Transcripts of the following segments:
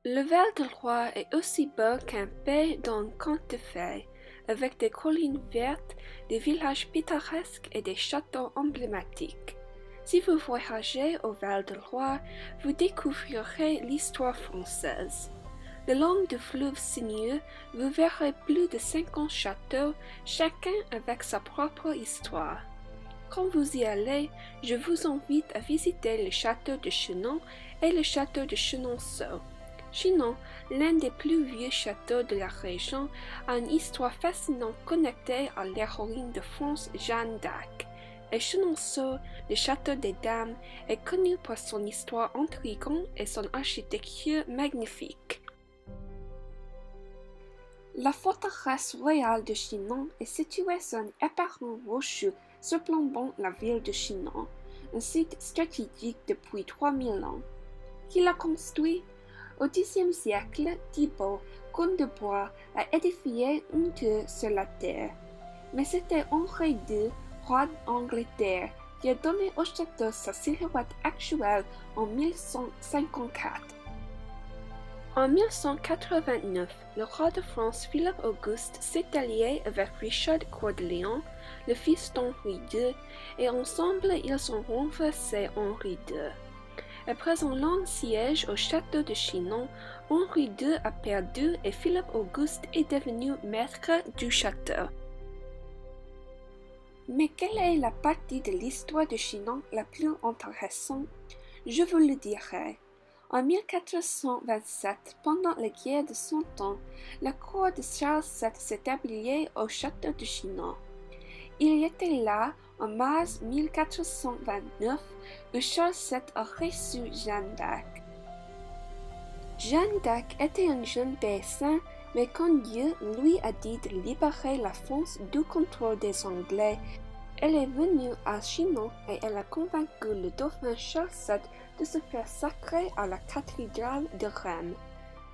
Le Val-de-Loire est aussi beau qu'un pays dans un conte de fées, avec des collines vertes, des villages pittoresques et des châteaux emblématiques. Si vous voyagez au Val-de-Loire, vous découvrirez l'histoire française. Le long du fleuve sinueux, vous verrez plus de 50 châteaux, chacun avec sa propre histoire. Quand vous y allez, je vous invite à visiter le château de Chinon et le château de Chenonceau. Chinon, l'un des plus vieux châteaux de la région, a une histoire fascinante connectée à l'héroïne de France Jeanne d'Arc. Et Chenonceau, le château des Dames, est connu pour son histoire intrigante et son architecture magnifique. La forteresse royale de Chinon est située sur un éperon rocheux surplombant la ville de Chinon, un site stratégique depuis 3000 ans. Qui l'a construit? Au Xe siècle, Thibaut, comte de Blois, a édifié une tour sur la terre. Mais c'était Henri II, roi d'Angleterre, qui a donné au château sa silhouette actuelle en 1154. En 1189, le roi de France Philippe Auguste s'est allié avec Richard Coeur de Lion, le fils d'Henri II, et ensemble ils ont renversé Henri II. Après un long siège au château de Chinon, Henri II a perdu et Philippe Auguste est devenu maître du château. Mais quelle est la partie de l'histoire de Chinon la plus intéressante? Je vous le dirai. En 1427, pendant la guerre de Cent Ans, la cour de Charles VII s'établit au château de Chinon. Il était là, en mars 1429, où Charles VII a reçu Jeanne d'Arc. Jeanne d'Arc était une jeune paysanne, mais quand Dieu lui a dit de libérer la France du contrôle des Anglais, elle est venue à Chinon et elle a convaincu le dauphin Charles VII de se faire sacrer à la cathédrale de Reims.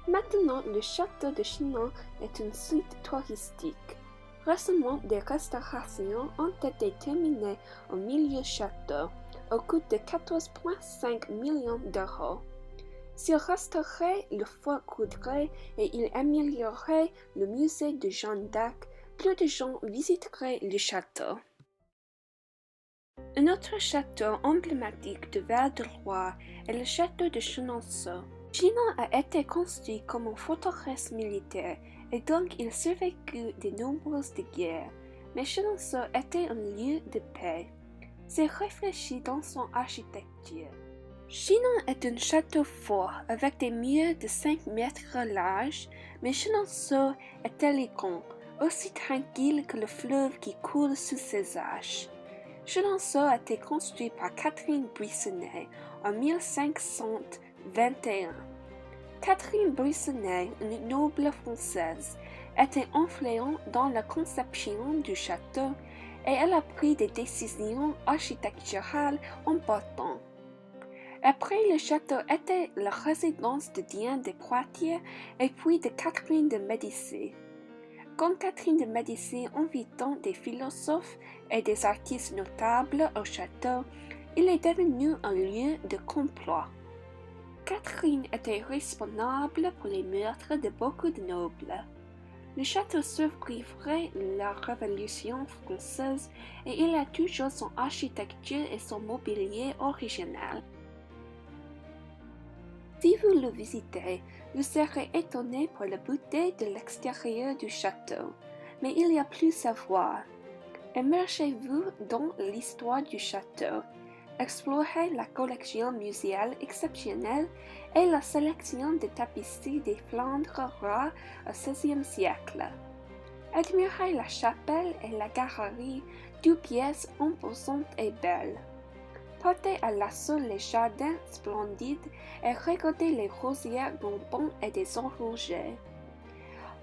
Maintenant, le château de Chinon est un site touristique. Récemment, des restaurations ont été terminées au milieu château, au coût de 14,5 millions d'euros. S'il restaurait le fort Coudray et il améliorerait le musée de Jeanne d'Arc, plus de gens visiteraient le château. Un autre château emblématique de Val-de-Loire est le château de Chenonceau. Chinon a été construit comme une forteresse militaire et donc il survécut de nombreuses guerres, mais Chenonceau était un lieu de paix. C'est réfléchi dans son architecture. Chinon est un château fort avec des murs de 5 mètres larges, mais Chenonceau est élégant, aussi tranquille que le fleuve qui coule sous ses arches. Chenonceau a été construit par Catherine Buissonnet en 1521. Catherine Buissonnet, une noble française, était influente dans la conception du château et elle a pris des décisions architecturales importantes. Après, le château était la résidence de Diane de Poitiers et puis de Catherine de Médicis. Quand Catherine de Médicis invitant des philosophes et des artistes notables au château, il est devenu un lieu de complot. Catherine était responsable pour les meurtres de beaucoup de nobles. Le château survivrait la Révolution française et il a toujours son architecture et son mobilier original. Si vous le visitez, vous serez étonné par la beauté de l'extérieur du château, mais il y a plus à voir. Immergez-vous dans l'histoire du château, explorez la collection muséale exceptionnelle et la sélection de tapisseries des Flandres rares au XVIe siècle. Admirez la chapelle et la galerie, deux pièces imposantes et belles. Partez à l'assaut les jardins splendides et regardez les rosiers rampants et des orangers.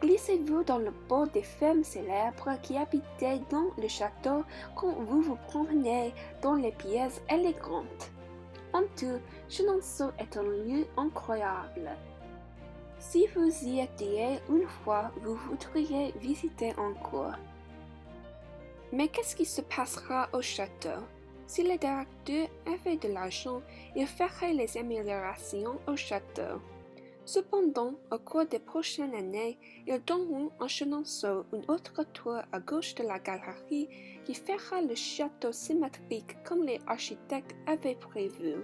Glissez-vous dans le bois des femmes célèbres qui habitaient dans le château quand vous vous promenez dans les pièces élégantes. En tout, Chenonceau est un lieu incroyable. Si vous y étiez une fois, vous voudriez visiter encore. Mais qu'est-ce qui se passera au château? Si le directeur avait de l'argent, il ferait les améliorations au château. Cependant, au cours des prochaines années, ils donneront en Chenonceau une autre tour à gauche de la galerie qui fera le château symétrique comme les architectes avaient prévu.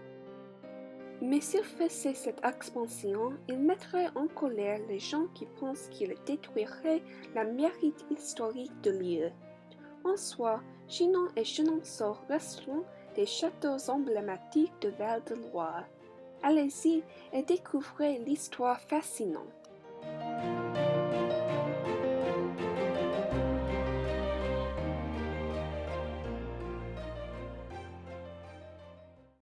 Mais s'il faisait cette expansion, il mettrait en colère les gens qui pensent qu'il détruirait la mérite historique du lieu. En soi, Chinon et Chenonceau resteront des châteaux emblématiques de Val-de-Loire. Allez-y et découvrez l'histoire fascinante.